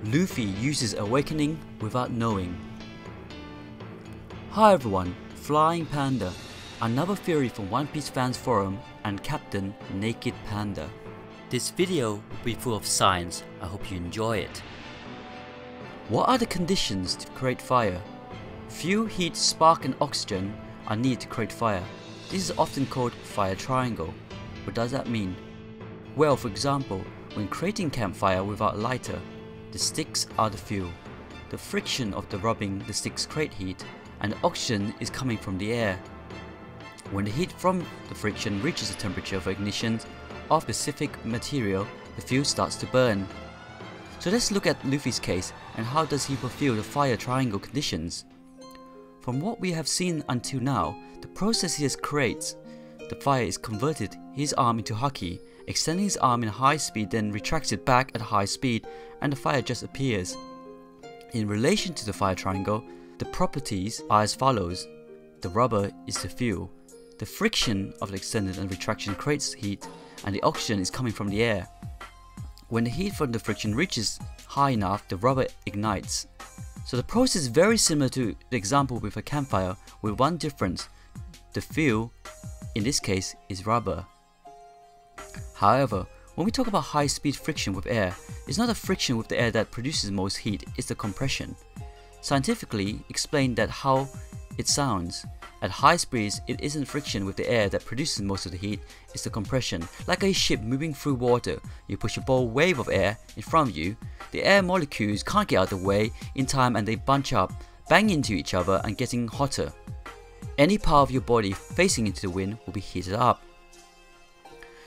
Luffy uses awakening without knowing. Hi everyone, Flying Panda, another theory from One Piece fans forum and Captain Naked Panda. This video will be full of science, I hope you enjoy it. What are the conditions to create fire? Fuel, heat, spark and oxygen are needed to create fire. This is often called fire triangle. What does that mean? Well, for example, when creating campfire without a lighter, the sticks are the fuel. The friction of the rubbing the sticks create heat, and the oxygen is coming from the air. When the heat from the friction reaches the temperature for ignition of specific material, the fuel starts to burn. So let's look at Luffy's case and how does he fulfill the fire triangle conditions. From what we have seen until now, the process he creates the fire is converted his arm into haki, extending his arm in high speed, then retracts it back at high speed, and the fire just appears. In relation to the fire triangle, the properties are as follows. The rubber is the fuel. The friction of the extended and retraction creates heat, and the oxygen is coming from the air. When the heat from the friction reaches high enough, the rubber ignites. So the process is very similar to the example with a campfire, with one difference. The fuel, in this case, is rubber. However, when we talk about high speed friction with air, it's not the friction with the air that produces most heat, it's the compression. Scientifically explained that how it sounds. At high speeds, it isn't friction with the air that produces most of the heat, it's the compression. Like a ship moving through water, you push a bold wave of air in front of you, the air molecules can't get out of the way in time and they bunch up, bang into each other and getting hotter. Any part of your body facing into the wind will be heated up.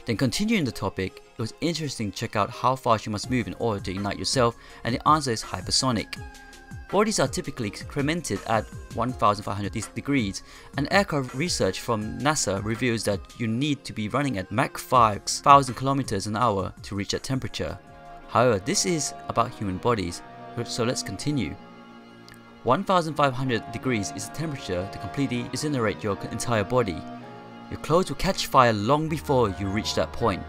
Then continuing the topic, it was interesting to check out how fast you must move in order to ignite yourself, and the answer is hypersonic. Bodies are typically incremented at 1500 degrees, and aircraft research from NASA reveals that you need to be running at Mach 5,000 kilometers an hour to reach that temperature. However, this is about human bodies, so let's continue. 1500 degrees is the temperature to completely incinerate your entire body. Your clothes will catch fire long before you reach that point.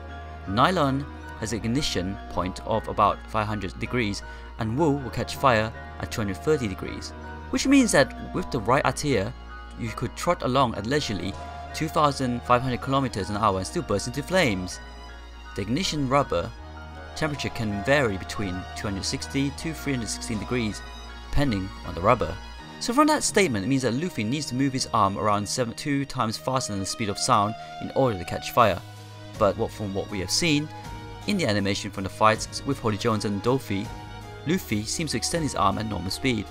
Nylon has an ignition point of about 500 degrees, and wool will catch fire at 230 degrees, which means that with the right attire, you could trot along at leisurely 2500 kilometers an hour and still burst into flames. The ignition rubber temperature can vary between 260 to 316 degrees, depending on the rubber. So from that statement, it means that Luffy needs to move his arm around 2 times faster than the speed of sound in order to catch fire. But from what we have seen in the animation from the fights with Holy Jones and Luffy seems to extend his arm at normal speed.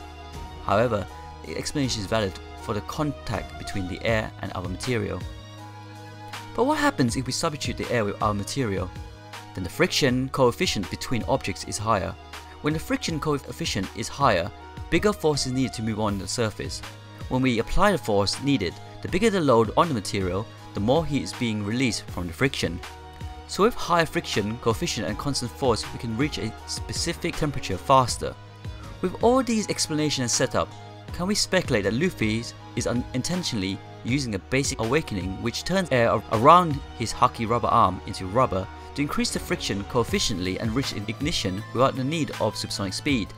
However, the explanation is valid for the contact between the air and other material. But what happens if we substitute the air with our material? Then the friction coefficient between objects is higher. When the friction coefficient is higher, bigger force is needed to move on the surface. When we apply the force needed, the bigger the load on the material, the more heat is being released from the friction. So with higher friction coefficient and constant force, we can reach a specific temperature faster. With all these explanations and setup, can we speculate that Luffy is unintentionally using a basic awakening which turns air around his haki rubber arm into rubber to increase the friction coefficiently and reach ignition without the need of supersonic speed?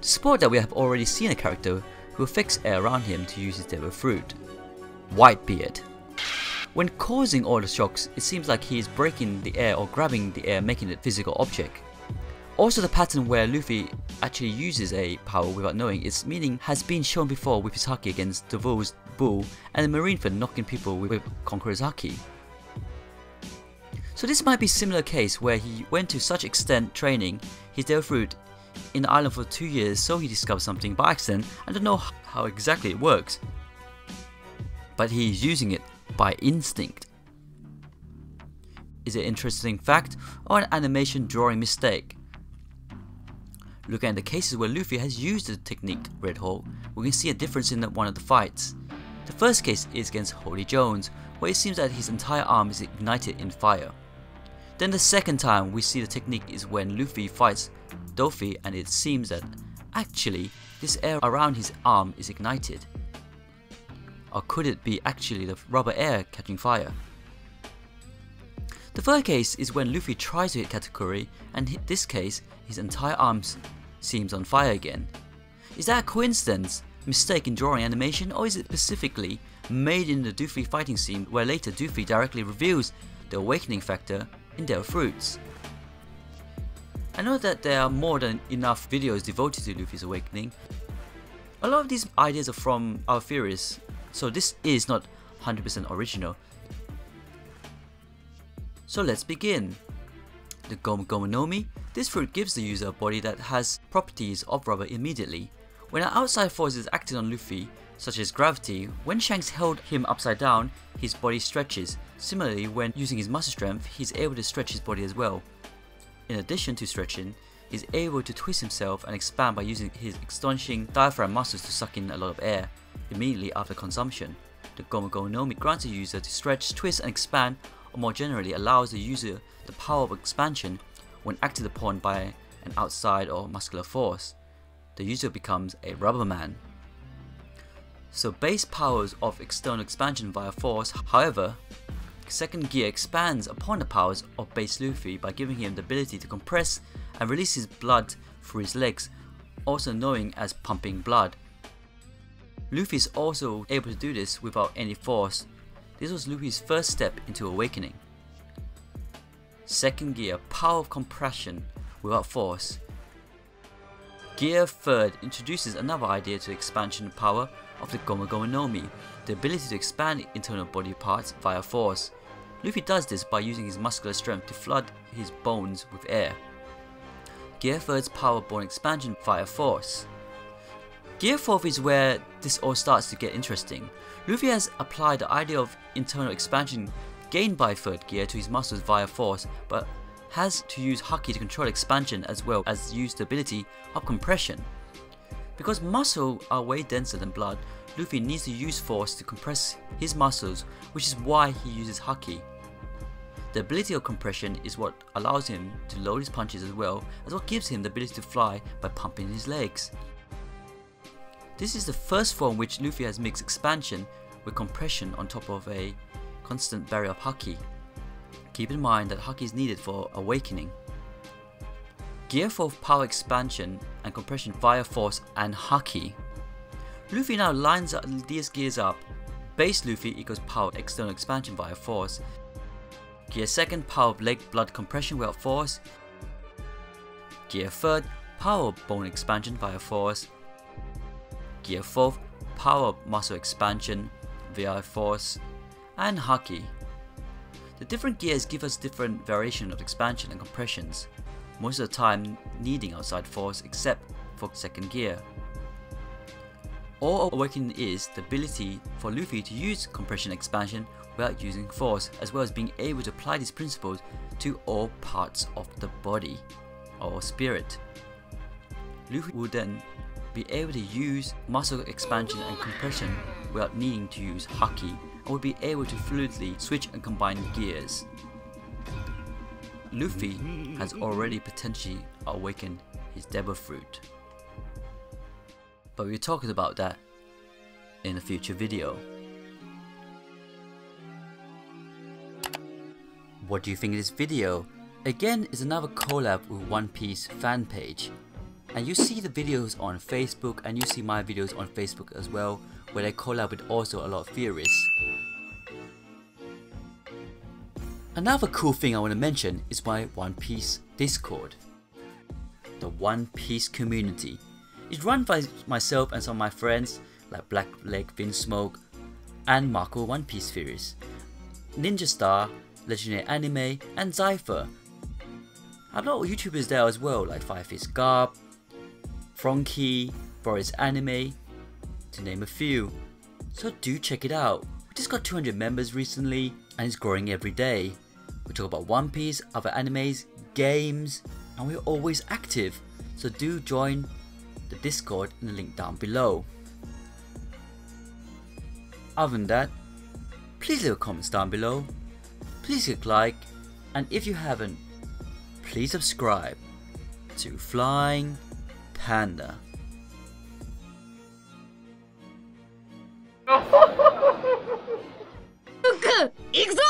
To support that, we have already seen a character who affects air around him to use his devil fruit, Whitebeard. When causing all the shocks, it seems like he is breaking the air or grabbing the air, making it a physical object. Also, the pattern where Luffy actually uses a power without knowing its meaning has been shown before with his haki against Devil's Bull and the Marineford knocking people with Conqueror's haki. So this might be a similar case where he went to such extent training his devil fruit in the island for 2 years, so he discovered something by accident. I don't know how exactly it works, but he is using it by instinct. Is it an interesting fact or an animation drawing mistake? Looking at the cases where Luffy has used the technique Red Hawk, we can see a difference in one of the fights. The first case is against Holy Jones, where it seems that his entire arm is ignited in fire. Then the second time we see the technique is when Luffy fights Luffy, and it seems that actually this air around his arm is ignited. Or could it be actually the rubber air catching fire? The third case is when Luffy tries to hit Katakuri, and in this case, his entire arm seems on fire again. Is that a coincidence, mistake in drawing animation, or is it specifically made in the Luffy fighting scene where later Luffy directly reveals the awakening factor in their fruits? I know that there are more than enough videos devoted to Luffy's awakening. A lot of these ideas are from our theories, so this is not 100% original. So let's begin. The Gomu Gomu no Mi. This fruit gives the user a body that has properties of rubber immediately. When an outside force is acted on Luffy, such as gravity, when Shanks held him upside down, his body stretches. Similarly, when using his muscle strength, he's able to stretch his body as well. In addition to stretching, he's able to twist himself and expand by using his astonishing diaphragm muscles to suck in a lot of air immediately after consumption. The Gomu Gomu no Mi grants the user to stretch, twist and expand, or more generally allows the user the power of expansion when acted upon by an outside or muscular force. The user becomes a rubber man. So base powers of external expansion via force. However, second gear expands upon the powers of base Luffy by giving him the ability to compress and release his blood through his legs, also known as pumping blood. Luffy is also able to do this without any force. This was Luffy's first step into awakening. Second gear, power of compression without force. Gear third introduces another idea to expansion power of the Gomu Gomu no Mi, the ability to expand internal body parts via force. Luffy does this by using his muscular strength to flood his bones with air. Gear third's power born expansion via force. Gear 4th is where this all starts to get interesting. Luffy has applied the idea of internal expansion gained by third gear to his muscles via force, but has to use Haki to control expansion as well as use the ability of compression. Because muscle are way denser than blood, Luffy needs to use force to compress his muscles, which is why he uses Haki. The ability of compression is what allows him to load his punches as well as what gives him the ability to fly by pumping his legs. This is the first form which Luffy has mixed expansion with compression on top of a constant barrier of Haki. Keep in mind that Haki is needed for awakening. Gear 4th power expansion and compression via force and Haki. Luffy now lines these gears up. Base Luffy equals power external expansion via force. Gear 2nd power of leg blood compression without force. Gear 3rd power bone expansion via force. Gear 4th power muscle expansion via force, and Haki. The different gears give us different variation of expansion and compressions, most of the time needing outside force except for second gear. All awakening is the ability for Luffy to use compression expansion without using force, as well as being able to apply these principles to all parts of the body or spirit. Luffy will then be able to use muscle expansion and compression without needing to use Haki, and will be able to fluidly switch and combine gears. Luffy has already potentially awakened his Devil Fruit, but we'll talk about that in a future video. What do you think of this video? Again, is another collab with One Piece fan page. And you see the videos on Facebook, and you see my videos on Facebook as well, where they collab with also a lot of theorists. Another cool thing I want to mention is my One Piece Discord. The One Piece community is run by myself and some of my friends like Blackleg Vinsmoke and Marco One Piece theorist, Ninja Star, Legendary Anime, and Zypher. I have a lot of YouTubers there as well, like Firefish Garp, Frankie, Boris Anime, to name a few. So do check it out. We just got 200 members recently, and it's growing every day. We talk about One Piece, other animes, games, and we're always active. So do join the Discord in the link down below. Other than that, please leave comments down below, please click like, and if you haven't, please subscribe to Flying Panda. 行くぞ